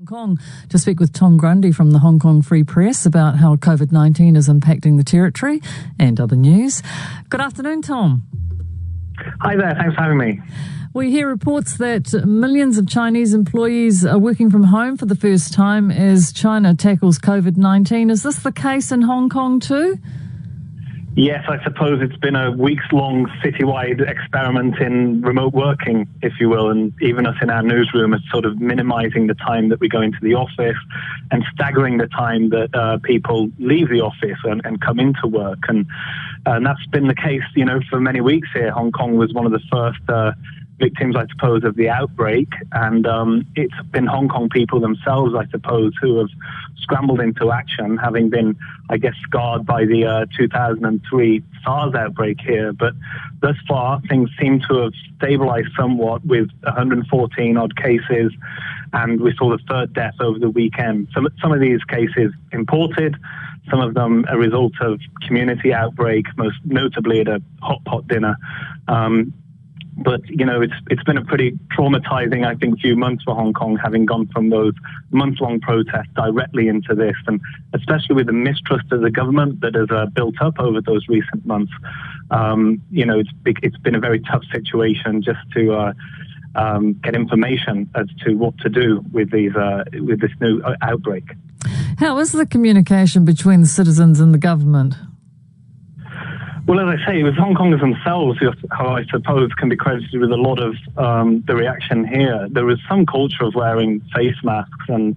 Kong to speak with Tom Grundy from the Hong Kong Free Press about how COVID-19 is impacting the territory and other news. Good afternoon, Tom. Hi there, thanks for having me. We hear reports that millions of Chinese employees are working from home for the first time as China tackles COVID-19. Is this the case in Hong Kong too? Yes, I suppose it's been a weeks-long citywide experiment in remote working, if you will, and even us in our newsroom are sort of minimizing the time that we go into the office and staggering the time that people leave the office and come into work. And that's been the case, for many weeks here. Hong Kong was one of the first victims, I suppose, of the outbreak, and it's been Hong Kong people themselves, I suppose, who have scrambled into action, having been, I guess, scarred by the 2003 SARS outbreak here. But thus far, things seem to have stabilized somewhat with 114 odd cases, and we saw the third death over the weekend. Some of these cases imported, some of them a result of community outbreak, most notably at a hot pot dinner. But, it's been a pretty traumatizing, I think, few months for Hong Kong, having gone from those month-long protests directly into this, and especially with the mistrust of the government that has built up over those recent months. It's been a very tough situation just to get information as to what to do with this new outbreak. How is the communication between the citizens and the government? Well, as I say, it was Hong Kongers themselves who I suppose can be credited with a lot of the reaction here. There was some culture of wearing face masks, and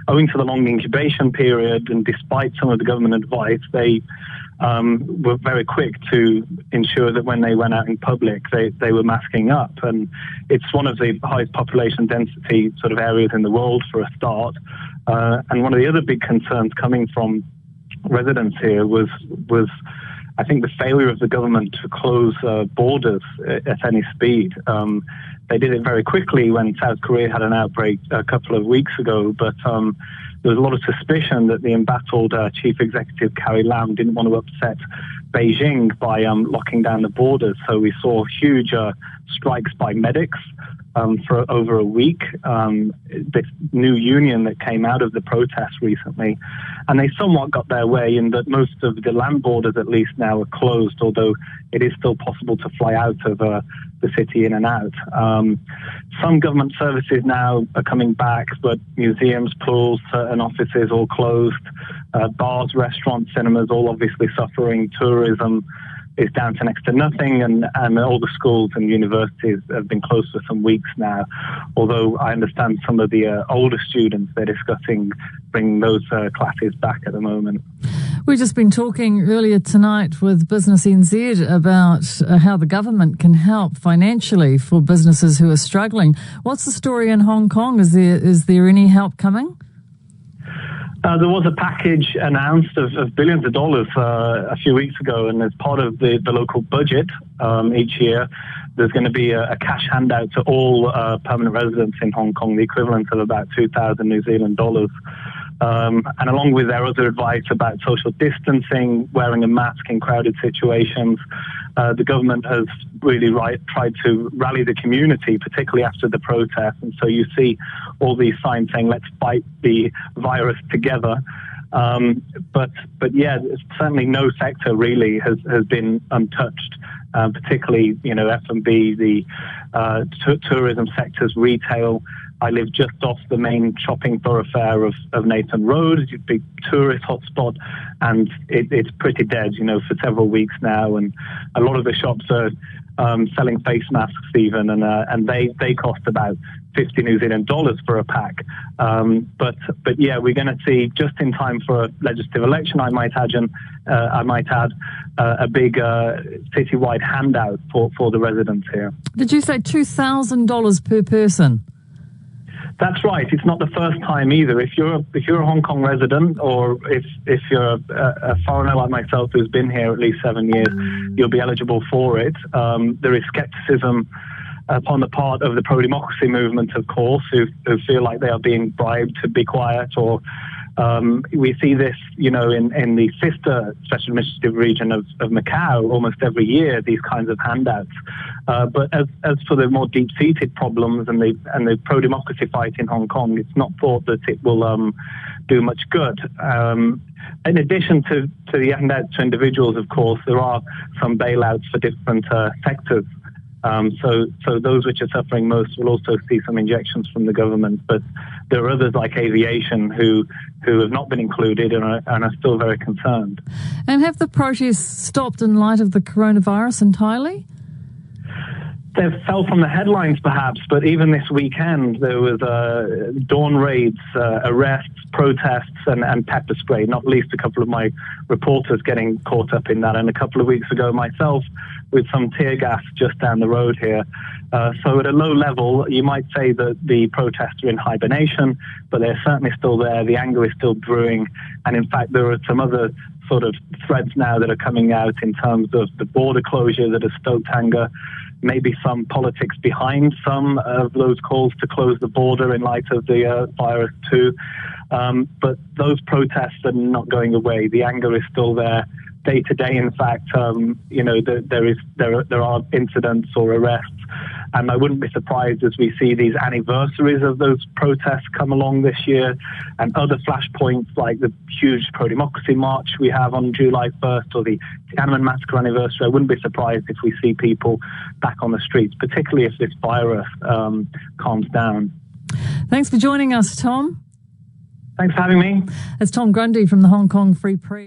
owing to the long incubation period and despite some of the government advice, they were very quick to ensure that when they went out in public, they were masking up. And it's one of the highest population density sort of areas in the world for a start. And one of the other big concerns coming from residents here was I think the failure of the government to close borders at any speed. They did it very quickly when South Korea had an outbreak a couple of weeks ago, but there was a lot of suspicion that the embattled chief executive, Carrie Lam, didn't want to upset Beijing by locking down the borders. So we saw huge strikes by medics for over a week, this new union that came out of the protests recently. And they somewhat got their way in that most of the land borders, at least now, are closed, although it is still possible to fly out of the city in and out. Some government services now are coming back, but museums, pools, and offices all closed. Bars, restaurants, cinemas all obviously suffering. Tourism is down to next to nothing, and all the schools and universities have been closed for some weeks now. Although I understand some of the older students, they're discussing bringing those classes back at the moment. We've just been talking earlier tonight with Business NZ about how the government can help financially for businesses who are struggling. What's the story in Hong Kong? Is there any help coming? There was a package announced of billions of dollars a few weeks ago, and as part of the local budget each year, there's going to be a cash handout to all permanent residents in Hong Kong, the equivalent of about 2,000 New Zealand dollars. And along with their other advice about social distancing, wearing a mask in crowded situations, the government has really tried to rally the community, particularly after the protests. And so you see all these signs saying, let's fight the virus together. But yeah, certainly no sector really has been untouched, particularly, F&B, the tourism sectors, retail. I live just off the main shopping thoroughfare of Nathan Road, a big tourist hotspot, and it's pretty dead, for several weeks now. And a lot of the shops are selling face masks even, and they cost about 50 New Zealand dollars for a pack. But yeah, we're going to see just in time for a legislative election, I might add, a big citywide handout for the residents here. Did you say $2,000 per person? That's right. It's not the first time either. If you're a Hong Kong resident, or if you're a foreigner like myself who's been here at least 7 years, you'll be eligible for it. There is skepticism upon the part of the pro-democracy movement, of course, who feel like they are being bribed to be quiet or We see this, in the sister special administrative region of Macau almost every year, these kinds of handouts. But as for the more deep-seated problems and the pro-democracy fight in Hong Kong, it's not thought that it will do much good. In addition to the handouts to individuals, of course, there are some bailouts for different sectors. So those which are suffering most will also see some injections from the government. But there are others like aviation who have not been included and are still very concerned. And have the protests stopped in light of the coronavirus entirely? They fell from the headlines, perhaps, but even this weekend there was dawn raids, arrests, protests, and pepper spray. Not least a couple of my reporters getting caught up in that, and a couple of weeks ago myself with some tear gas just down the road here. So at a low level, you might say that the protests are in hibernation, but they're certainly still there. The anger is still brewing, and in fact there are some other sort of threads now that are coming out in terms of the border closure that has stoked anger. Maybe some politics behind some of those calls to close the border in light of the virus too. But those protests are not going away. The anger is still there. Day to day, in fact, there are incidents or arrests. And I wouldn't be surprised as we see these anniversaries of those protests come along this year and other flashpoints like the huge pro-democracy march we have on July 1st or the Tiananmen massacre anniversary. I wouldn't be surprised if we see people back on the streets, particularly if this virus calms down. Thanks for joining us, Tom. Thanks for having me. It's Tom Grundy from the Hong Kong Free Press.